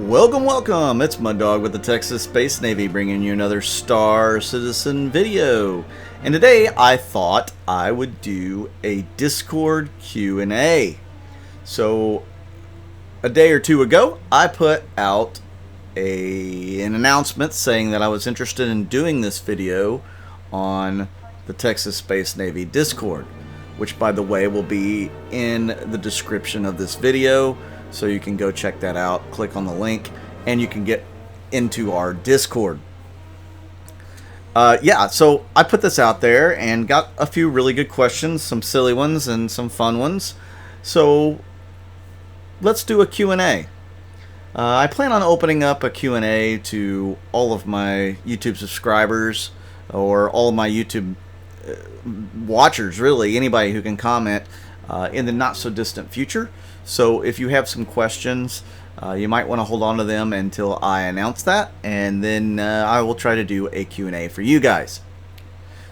Welcome! It's Mud Dog with the Texas Space Navy bringing you another Star Citizen video. And today I thought I would do a Discord Q&A. So a day or two ago I put out an announcement saying that I was interested in doing this video on the Texas Space Navy Discord, which by the way will be in the description of this video. So you can go check that out, click on the link, and you can get into our Discord. So I put this out there and got a few really good questions, some silly ones and some fun ones. So let's do a Q&A. I plan on opening up a Q&A to all of my YouTube subscribers or all of my YouTube watchers, really, anybody who can comment in the not so distant future. So if you have some questions, you might want to hold on to them until I announce that, and then I will try to do a Q&A for you guys.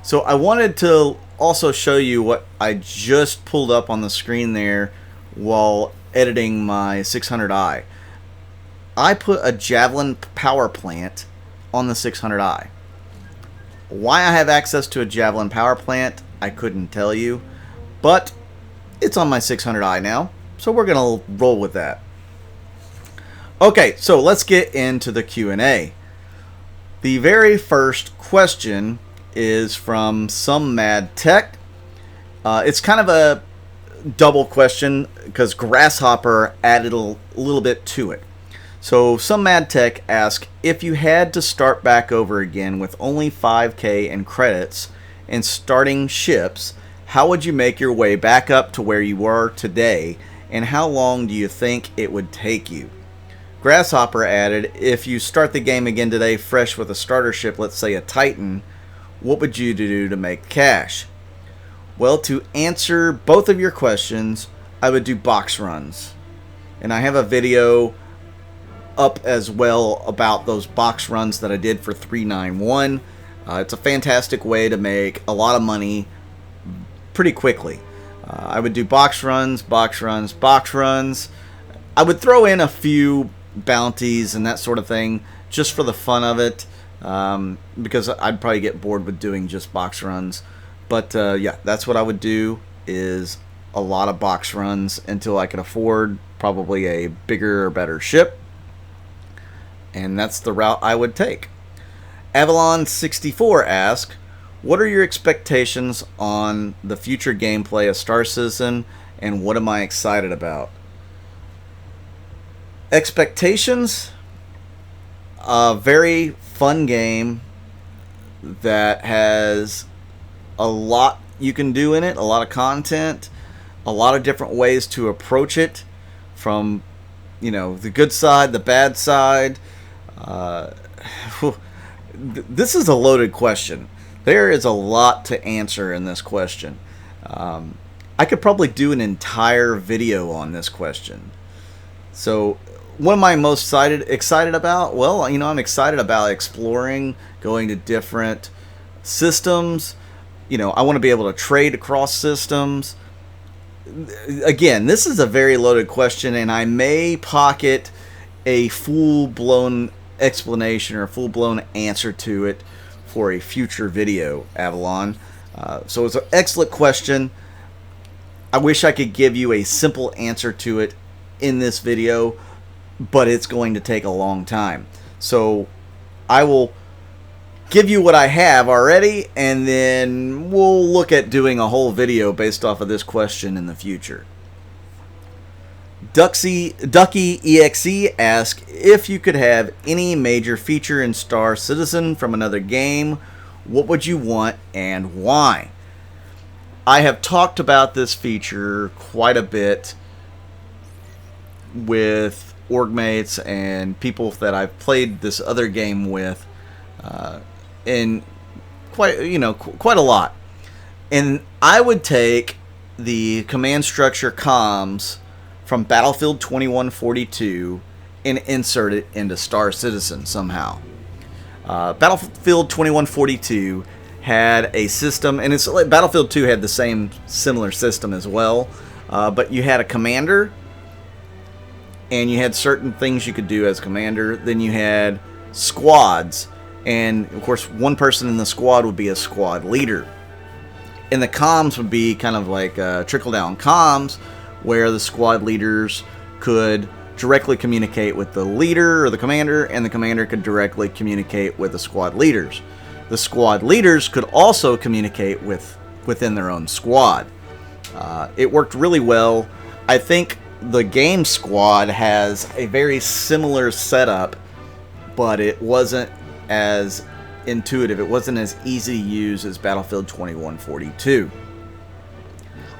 So I wanted to also show you what I just pulled up on the screen there while editing my 600i. I put a Javelin power plant on the 600i. Why I have access to a Javelin power plant, I couldn't tell you, but it's on my 600i now. So we're going to roll with that. Okay, so let's get into the Q&A. The very first question is from Some Mad Tech. It's kind of a double question because Grasshopper added a little bit to it. So Some Mad Tech asks, if you had to start back over again with only 5K in credits and starting ships, how would you make your way back up to where you were today? And how long do you think it would take you? Grasshopper added, if you start the game again today fresh with a starter ship, let's say a Titan, what would you do to make cash? Well, to answer both of your questions, I would do box runs. And I have a video up as well about those box runs that I did for 391. It's a fantastic way to make a lot of money pretty quickly. I would do box runs. I would throw in a few bounties and that sort of thing just for the fun of it, because I'd probably get bored with doing just box runs. But yeah, that's what I would do, is a lot of box runs until I could afford probably a bigger or better ship. And that's the route I would take. Avalon64 asks, what are your expectations on the future gameplay of Star Citizen, and what am I excited about? Expectations? A very fun game that has a lot you can do in it, a lot of content, a lot of different ways to approach it, from, you know, the good side, the bad side. This is a loaded question. There is a lot to answer in this question. I could probably do an entire video on this question. So what am I most excited about? Well, you know, I'm excited about exploring, going to different systems. You know, I want to be able to trade across systems. Again, this is a very loaded question, and I may pocket a full-blown explanation or a full-blown answer to it for a future video, Avalon. So it's an excellent question. I wish I could give you a simple answer to it in this video, but it's going to take a long time. So I will give you what I have already, and then we'll look at doing a whole video based off of this question in the future. Ducky EXE asks, if you could have any major feature in Star Citizen from another game, what would you want and why? I have talked about this feature quite a bit with orgmates and people that I've played this other game with, and quite a lot. And I would take the command structure comms from Battlefield 2142 and insert it into Star Citizen somehow. Battlefield 2142 had a system, and it's like Battlefield 2 had the same similar system as well, but you had a commander and you had certain things you could do as commander. Then you had squads, and of course one person in the squad would be a squad leader. And the comms would be kind of like trickle-down comms, where the squad leaders could directly communicate with the leader or the commander, and the commander could directly communicate with the squad leaders. The squad leaders could also communicate within their own squad. It worked really well. I think the game squad has a very similar setup, but it wasn't as intuitive. It wasn't as easy to use as Battlefield 2142.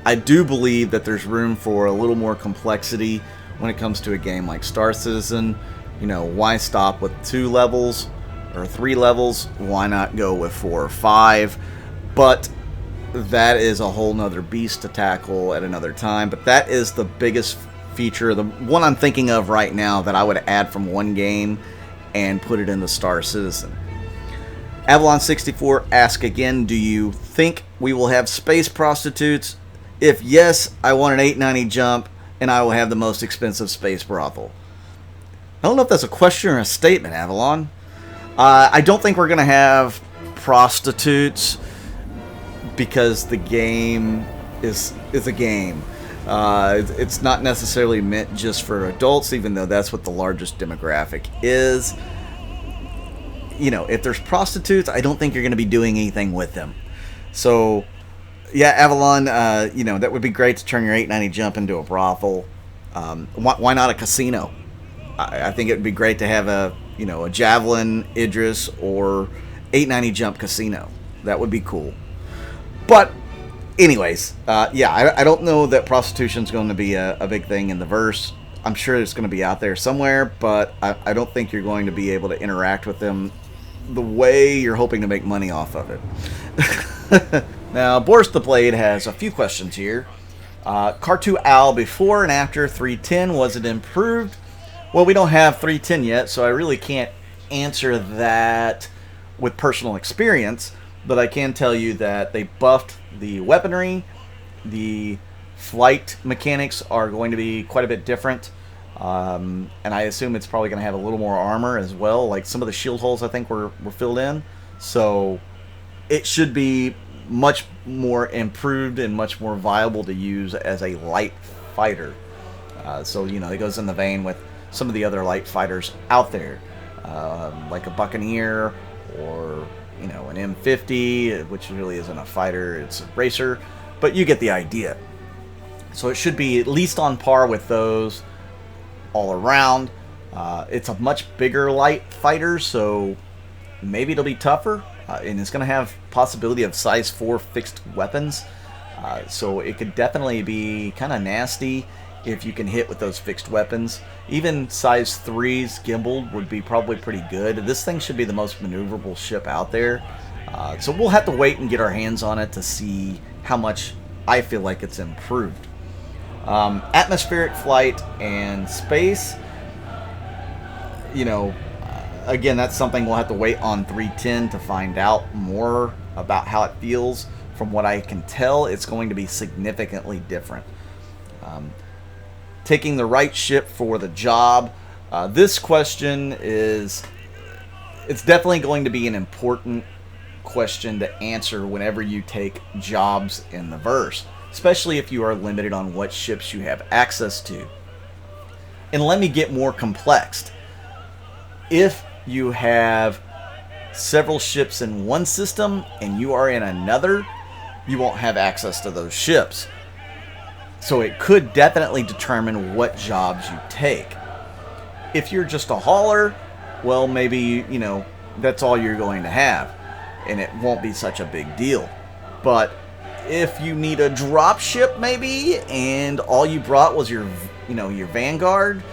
I do believe that there's room for a little more complexity when it comes to a game like Star Citizen. You know, why stop with 2 levels or 3 levels? Why not go with 4 or 5? But that is a whole nother beast to tackle at another time. But that is the biggest feature, the one I'm thinking of right now, that I would add from one game and put it into Star Citizen. Avalon64 asks again, do you think we will have space prostitutes? If yes, I want an 890 jump, and I will have the most expensive space brothel. I don't know if that's a question or a statement, Avalon. I don't think we're going to have prostitutes, because the game is a game. It's not necessarily meant just for adults, even though that's what the largest demographic is. You know, if there's prostitutes, I don't think you're going to be doing anything with them. So, yeah, Avalon, you know, that would be great to turn your 890 jump into a brothel. Why not a casino? I think it would be great to have a Javelin, Idris, or 890 jump casino. That would be cool. But, anyways, yeah, I don't know that prostitution is going to be a big thing in the verse. I'm sure it's going to be out there somewhere, but I don't think you're going to be able to interact with them the way you're hoping to make money off of it. Now, Boris the Blade has a few questions here. Cartu Al, before and after 310, was it improved? Well, we don't have 310 yet, so I really can't answer that with personal experience, but I can tell you that they buffed the weaponry. The flight mechanics are going to be quite a bit different. And I assume it's probably going to have a little more armor as well. Like some of the shield holes, I think, were filled in. So it should be much more improved and much more viable to use as a light fighter. So, you know, it goes in the vein with some of the other light fighters out there. Like a Buccaneer or, you know, an M50, which really isn't a fighter, it's a racer. But you get the idea. So it should be at least on par with those all around. It's a much bigger light fighter, so maybe it'll be tougher, and it's going to have possibility of size 4 fixed weapons, so it could definitely be kind of nasty if you can hit with those fixed weapons. Even size 3's gimbal would be probably pretty good. This thing should be the most maneuverable ship out there, so we'll have to wait and get our hands on it to see how much I feel like it's improved. Atmospheric flight and space, you know, again, that's something we'll have to wait on 310 to find out more about how it feels. From what I can tell, it's going to be significantly different. Taking the right ship for the job. This question it's definitely going to be an important question to answer whenever you take jobs in the verse, especially if you are limited on what ships you have access to. And let me get more complex. If you have several ships in one system and you are in another, you won't have access to those ships. So it could definitely determine what jobs you take. If you're just a hauler, well, maybe, you know, that's all you're going to have, and it won't be such a big deal. But if you need a drop ship, maybe, and all you brought was your Vanguard,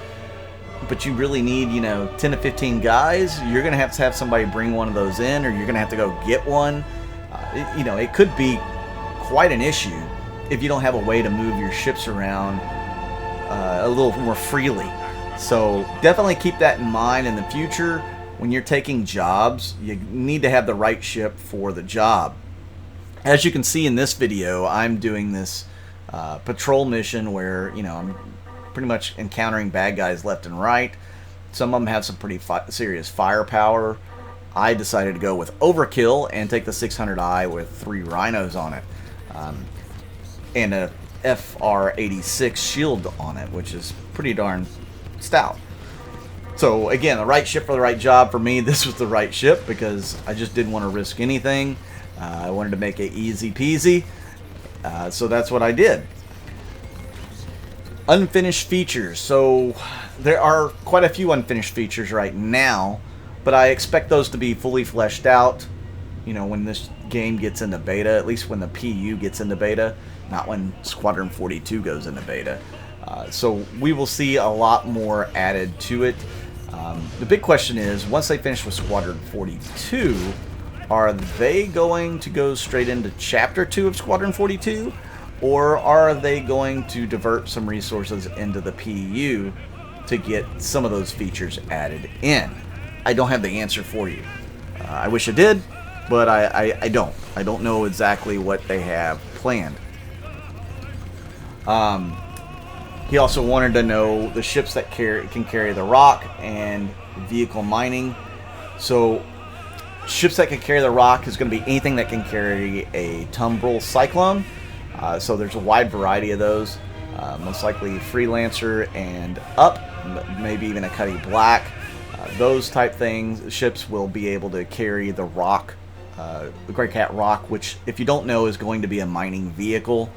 but you really need, 10 to 15 guys, you're going to have somebody bring one of those in, or you're going to have to go get one. It could be quite an issue if you don't have a way to move your ships around a little more freely. So definitely keep that in mind in the future. When you're taking jobs, you need to have the right ship for the job. As you can see in this video, I'm doing this patrol mission where, I'm pretty much encountering bad guys left and right. Some of them have some pretty serious firepower. I decided to go with overkill and take the 600i with 3 rhinos on it. And a FR86 shield on it, which is pretty darn stout. So again, the right ship for the right job. For me, this was the right ship because I just didn't want to risk anything. I wanted to make it easy peasy. So that's what I did. Unfinished features. So there are quite a few unfinished features right now, but I expect those to be fully fleshed out, you know, when this game gets into beta, at least when the PU gets into beta, not when Squadron 42 goes into beta. So we will see a lot more added to it. The big question is, once they finish with Squadron 42, are they going to go straight into Chapter 2 of Squadron 42? Or are they going to divert some resources into the PU to get some of those features added in? I don't have the answer for you. I wish I did, but I don't. I don't know exactly what they have planned. He also wanted to know the ships that can carry the rock and vehicle mining. So ships that can carry the rock is going to be anything that can carry a Tumbril Cyclone. So there's a wide variety of those. Most likely Freelancer and up, maybe even a Cuddy Black. Those type things, ships will be able to carry the rock, the Grey Cat Rock, which, if you don't know, is going to be a mining vehicle.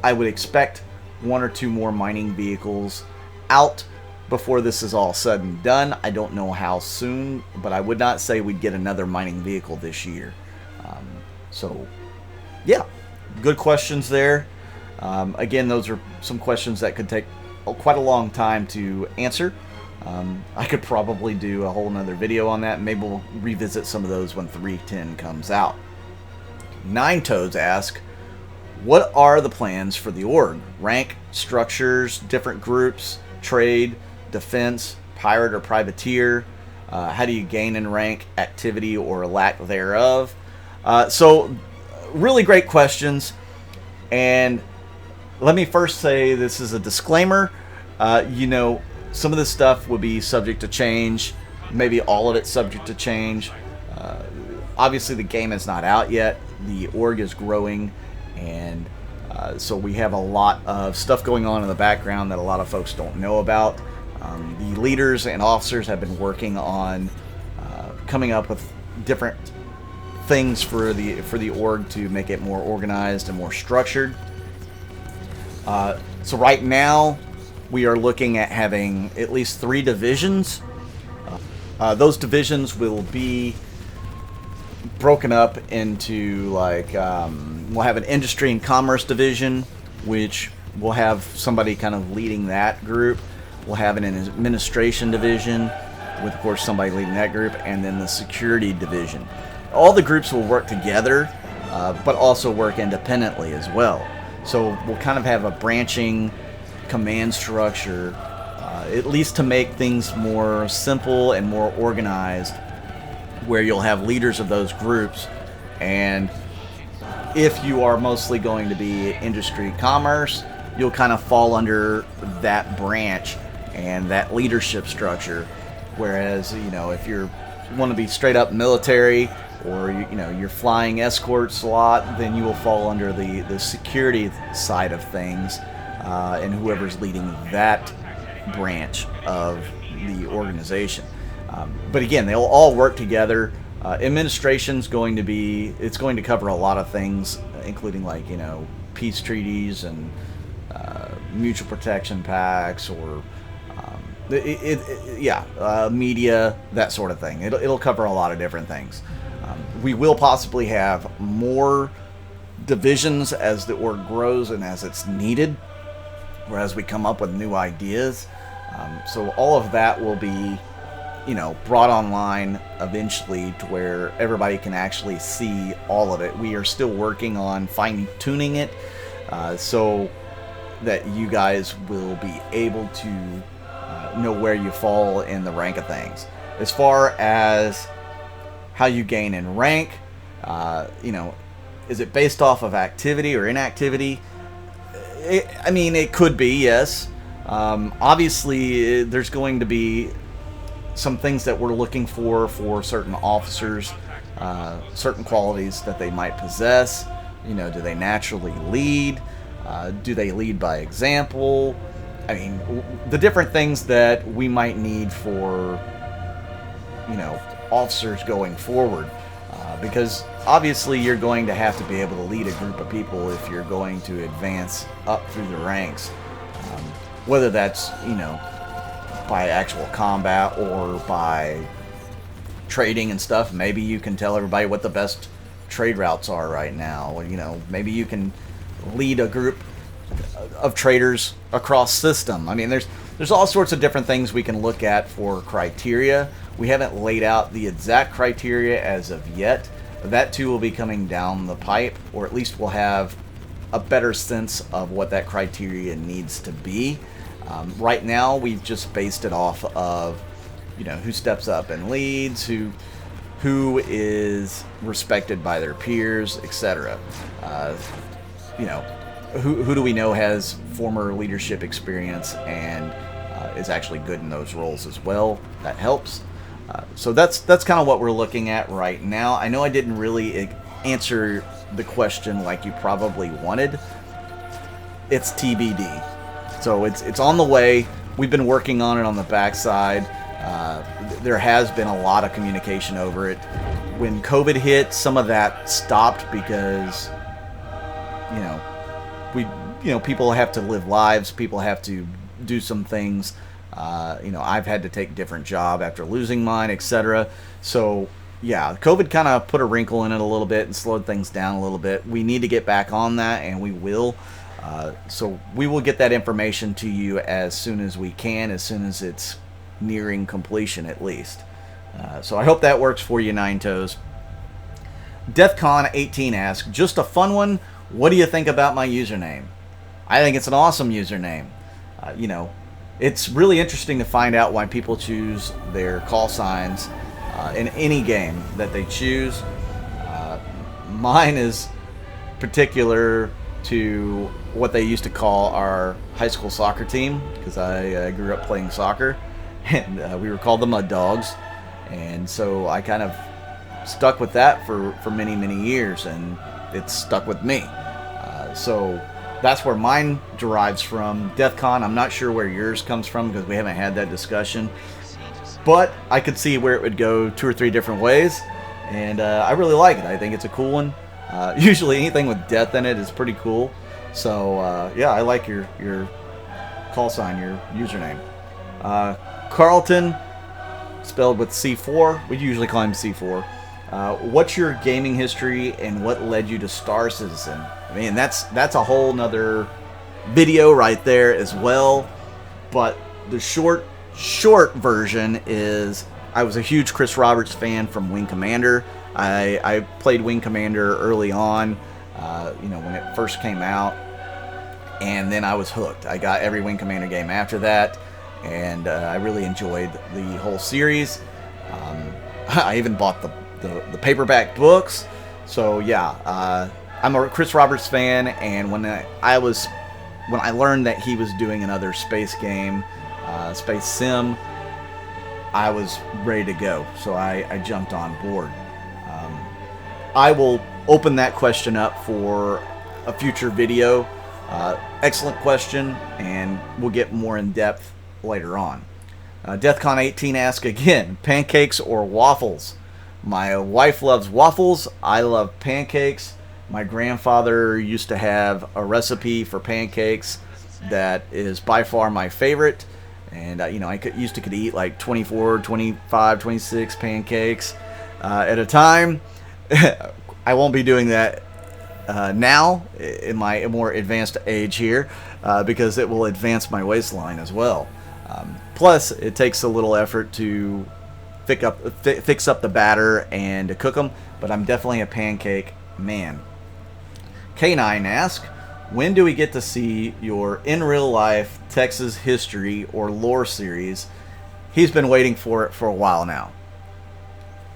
I would expect 1 or 2 more mining vehicles out before this is all said and done. I don't know how soon, but I would not say we'd get another mining vehicle this year. So, yeah, good questions there. Again, those are some questions that could take quite a long time to answer. I could probably do a whole nother video on that. Maybe we'll revisit some of those when 310 comes out. Nine Toads ask, what are the plans for the org? Rank, structures, different groups, trade, defense, pirate or privateer? How do you gain in rank, activity or lack thereof? So, really great questions. And let me first say this is a disclaimer. You know, some of this stuff will be subject to change. Maybe all of it's subject to change. Obviously, the game is not out yet. The org is growing. And so we have a lot of stuff going on in the background that a lot of folks don't know about. The leaders and officers have been working on coming up with different things for the org to make it more organized and more structured. So right now we are looking at having at least 3 divisions. Those divisions will be broken up into, like, we'll have an industry and commerce division, which will have somebody kind of leading that group. We'll have an administration division with, of course, somebody leading that group, and then the security division. All the groups will work together, but also work independently as well. So we'll kind of have a branching command structure, at least to make things more simple and more organized, where you'll have leaders of those groups. And if you are mostly going to be industry commerce, you'll kind of fall under that branch and that leadership structure. Whereas, you know, if you want to be straight up military, or you're flying escorts a lot, then you will fall under the security side of things, and whoever's leading that branch of the organization. But again, they'll all work together. Administration's going to cover a lot of things, including, like, you know, peace treaties and mutual protection pacts, or media, that sort of thing. It'll cover a lot of different things. We will possibly have more divisions as the org grows and as it's needed, or as we come up with new ideas. So all of that will be, you know, brought online eventually to where everybody can actually see all of it. We are still working on fine-tuning it so that you guys will be able to know where you fall in the rank of things. As far as how you gain in rank, you know, is it based off of activity or inactivity? I mean, it could be, yes. Obviously, there's going to be some things that we're looking for certain officers, certain qualities that they might possess. You know, do they naturally lead? Do they lead by example? I mean, the different things that we might need for, you know, officers going forward. Because obviously you're going to have to be able to lead a group of people if you're going to advance up through the ranks. Whether that's, you know, by actual combat or by trading and stuff. Maybe you can tell everybody what the best trade routes are right now. You know, maybe you can lead a group of traders across system. I mean, there's all sorts of different things we can look at for criteria. We haven't laid out the exact criteria as of yet. That too will be coming down the pipe, or at least we'll have a better sense of what that criteria needs to be. Right now, we've just based it off of, you know, who steps up and leads, who is respected by their peers, etc. You know, who do we know has former leadership experience and is actually good in those roles as well. That helps. So that's kind of what we're looking at right now. I know I didn't really answer the question like you probably wanted. It's TBD. So it's on the way. We've been working on it on the backside. There has been a lot of communication over it. When COVID hit, some of that stopped because, people have to live lives. People have to do some things. I've had to take a different job after losing mine, etc. So, yeah, COVID kind of put a wrinkle in it a little bit and slowed things down a little bit. We need to get back on that, and we will. So we will get that information to you as soon as we can, as soon as it's nearing completion at least. So I hope that works for you, Nine Toes. DeathCon18 asks, just a fun one, what do you think about my username? I think it's an awesome username. It's really interesting to find out why people choose their call signs in any game that they choose. Mine is particular to what they used to call our high school soccer team, because I grew up playing soccer, and we were called the Mud Dogs, and so I kind of stuck with that for many, many years, and it's stuck with me. So that's where mine derives from. DeathCon, I'm not sure where yours comes from because we haven't had that discussion, but I could see where it would go 2 or 3 different ways, and I really like it. I think it's a cool one. Usually anything with death in it is pretty cool. So yeah, I like your call sign, your username. Carlton, spelled with C4. We usually call him C4. What's your gaming history and what led you to Star Citizen? I mean, that's a whole nother video right there as well. But the short version is I was a huge Chris Roberts fan from Wing Commander. I played Wing Commander early on, when it first came out, and then I was hooked. I got every Wing Commander game after that, and I really enjoyed the whole series. I even bought the paperback books. So yeah, I'm a Chris Roberts fan, and when I learned that he was doing another space game, space sim, I was ready to go. So I jumped on board. I will open that question up for a future video. Excellent question, and we'll get more in depth later on. DeathCon18 asks again, pancakes or waffles? My wife loves waffles. I love pancakes. My grandfather used to have a recipe for pancakes that is by far my favorite. And, I could eat like 24, 25, 26 pancakes at a time. I won't be doing that now in my more advanced age here because it will advance my waistline as well. Plus, it takes a little effort to fix up the batter and to cook them, but I'm definitely a pancake man. K9 asks, when do we get to see your in real life Texas history or lore series? He's been waiting for it for a while now.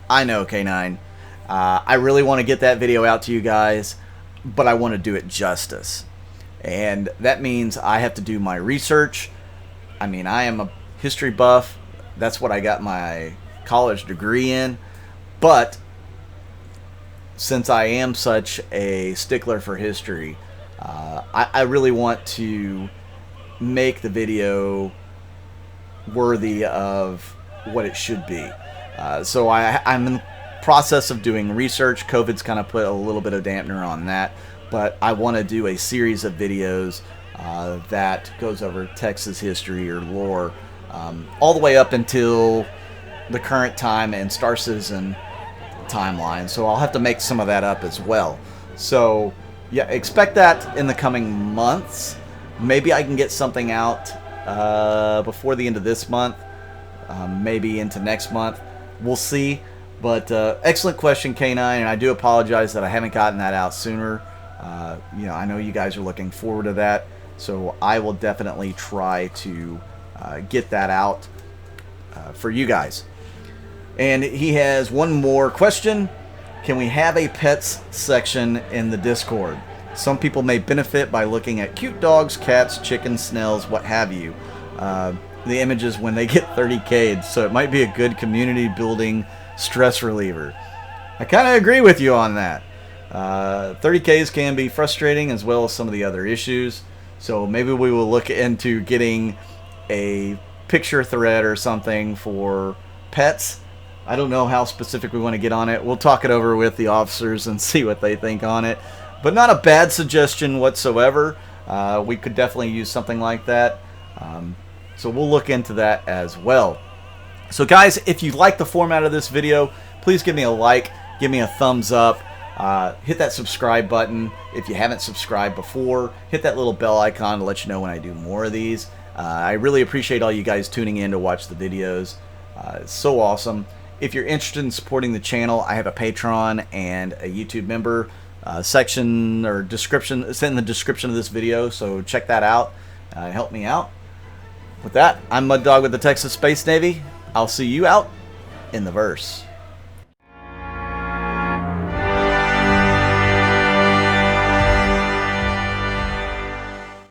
I know, K9. I really want to get that video out to you guys, but I want to do it justice. And that means I have to do my research. I mean, I am a history buff. That's what I got my college degree in. But since I am such a stickler for history, I really want to make the video worthy of what it should be. So I'm in the process of doing research. COVID's kind of put a little bit of dampener on that, but I want to do a series of videos that goes over Texas history or lore, all the way up until the current time and Star Citizen timeline. So I'll have to make some of that up as well. So yeah, expect that in the coming months. Maybe I can get something out before the end of this month, maybe into next month. We'll see. But excellent question, K9, and I do apologize that I haven't gotten that out sooner. I know you guys are looking forward to that, so I will definitely try to get that out for you guys. And he has one more question. Can we have a pets section in the Discord? Some people may benefit by looking at cute dogs, cats, chickens, snails, what have you. The images when they get 30K'd, so it might be a good community building stress reliever. I kind of agree with you on that. 30Ks can be frustrating, as well as some of the other issues. So maybe we will look into getting a picture thread or something for pets. I don't know how specific we want to get on it. We'll talk it over with the officers and see what they think on it. But not a bad suggestion whatsoever. We could definitely use something like that. So we'll look into that as well. So guys, if you like the format of this video, please give me a like, give me a thumbs up, hit that subscribe button. If you haven't subscribed before, hit that little bell icon to let you know when I do more of these. I really appreciate all you guys tuning in to watch the videos. It's so awesome. If you're interested in supporting the channel, I have a Patreon and a YouTube member section or description. It's in the description of this video, so check that out. Help me out. With that, I'm Mud Dog with the Texas Space Navy. I'll see you out in the verse.